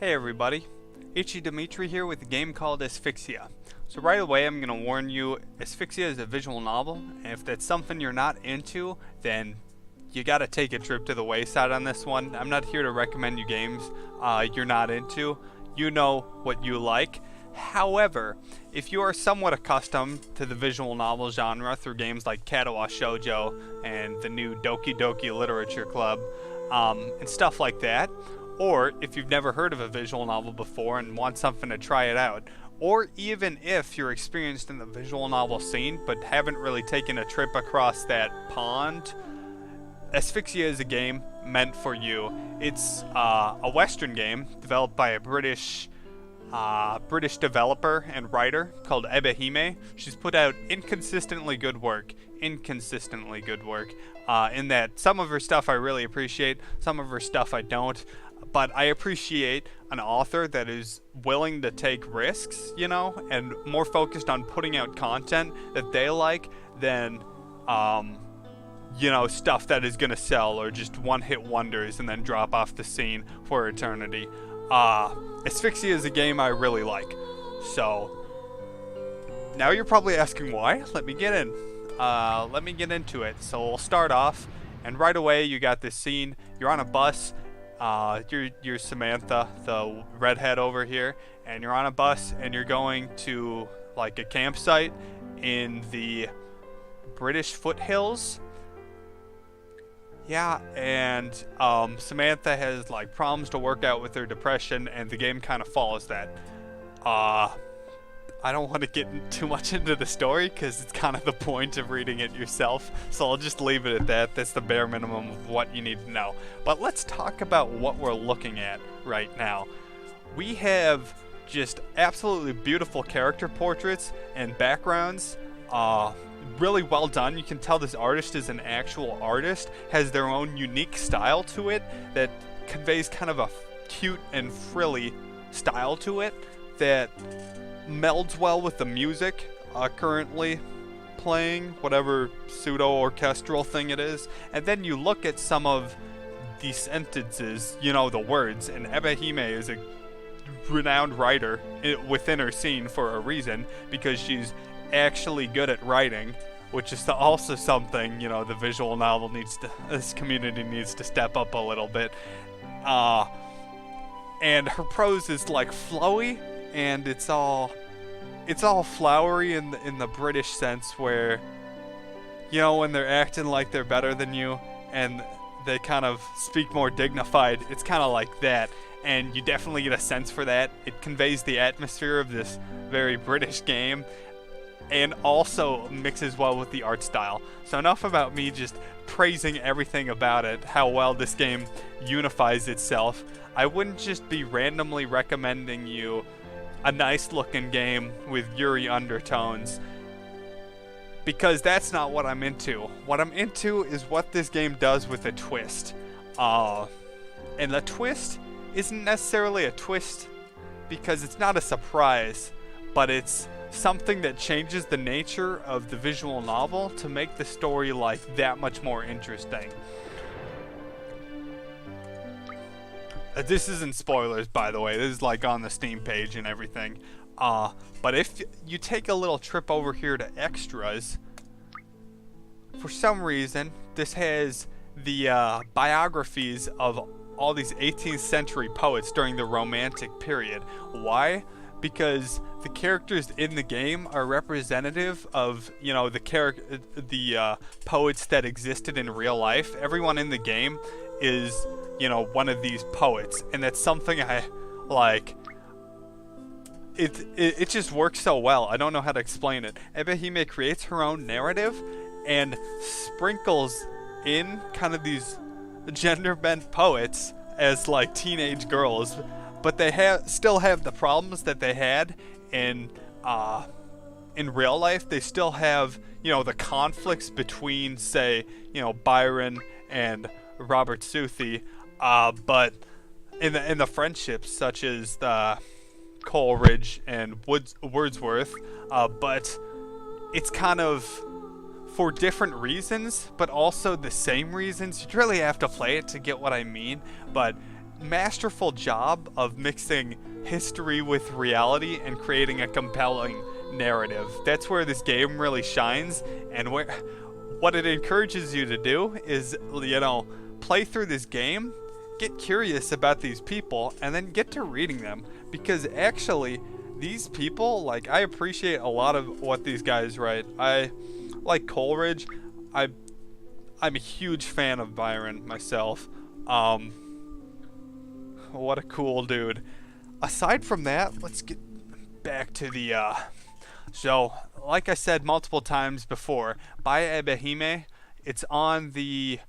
Hey everybody, Ichi Dimitri here with a game called Asphyxia. So right away I'm going to warn you, Asphyxia is a visual novel, and if that's something you're not into, then you gotta take a trip to the wayside on this one. I'm not here to recommend you games you're not into. You know what you like. However, if you are somewhat accustomed to the visual novel genre through games like Katawa Shoujo and the new Doki Doki Literature Club, and stuff like that, or if you've never heard of a visual novel before and want something to try it out, or even if you're experienced in the visual novel scene but haven't really taken a trip across that pond, Asphyxia is a game meant for you. It's a Western game developed by a British developer and writer called ebi-hime. She's put out inconsistently good work. In that some of her stuff I really appreciate, some of her stuff I don't. But I appreciate an author that is willing to take risks, and more focused on putting out content that they like than, stuff that is going to sell or just one-hit wonders and then drop off the scene for eternity. Asphyxia is a game I really like. So, now you're probably asking why? Let me get into it. So we'll start off, and right away you got this scene. You're on a bus. You're Samantha, the redhead over here, and you're on a bus and you're going to like a campsite in the British foothills. Yeah, and Samantha has like problems to work out with her depression, and the game kind of follows that. I don't want to get too much into the story because it's kind of the point of reading it yourself, so I'll just leave it at that. That's the bare minimum of what you need to know. But let's talk about what we're looking at right now. We have just absolutely beautiful character portraits and backgrounds. Really well done. You can tell this artist is an actual artist, has their own unique style to it that conveys kind of a cute and frilly style to it that melds well with the music currently playing, whatever pseudo-orchestral thing it is. And then you look at some of the sentences, the words, and ebi-hime is a renowned writer within her scene for a reason, because she's actually good at writing, which is also something, the visual novel this community needs to step up a little bit. And her prose is like flowy, and it's all flowery in the British sense, where when they're acting like they're better than you and they kind of speak more dignified, it's kind of like that, and you definitely get a sense for that. It conveys the atmosphere of this very British game and also mixes well with the art style. So enough about me just praising everything about it, how well this game unifies itself. I wouldn't just be randomly recommending you a nice looking game with Yuri undertones, because that's not what I'm into. What I'm into is what this game does with a twist. And the twist isn't necessarily a twist because it's not a surprise, but it's something that changes the nature of the visual novel to make the story like that much more interesting. This isn't spoilers, by the way. This is like on the Steam page and everything. But if you take a little trip over here to extras, for some reason, this has the biographies of all these 18th century poets during the Romantic period. Why? Because the characters in the game are representative of, the poets that existed in real life. Everyone in the game is, one of these poets, and that's something I like. It just works so well. I don't know how to explain it. ebi-hime creates her own narrative and sprinkles in kind of these gender-bent poets as like teenage girls, but they still have the problems that they had in real life. They still have, the conflicts between, say, Byron and Robert Southey, but in the friendships, such as the Coleridge and Wordsworth, but it's kind of for different reasons, but also the same reasons. You'd really have to play it to get what I mean, but masterful job of mixing history with reality and creating a compelling narrative. That's where this game really shines, and what it encourages you to do is, play through this game, get curious about these people, and then get to reading them. Because actually, these people, I appreciate a lot of what these guys write. I like Coleridge. I'm a huge fan of Byron myself. What a cool dude. Aside from that, let's get back to the, so, like I said multiple times before, buy ebi-hime. It's on the,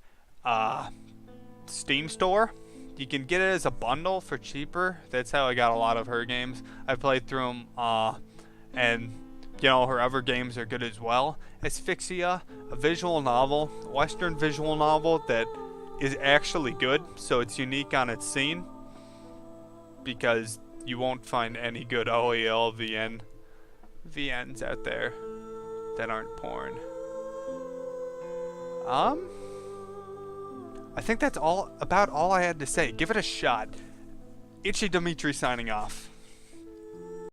Steam store. You can get it as a bundle for cheaper. That's how I got a lot of her games. I played through them, and, her other games are good as well. Asphyxia, a visual novel, Western visual novel that is actually good, so it's unique on its scene, because you won't find any good OEL VNs out there that aren't porn. I think that's about all I had to say. Give it a shot. Itchy Dimitri signing off.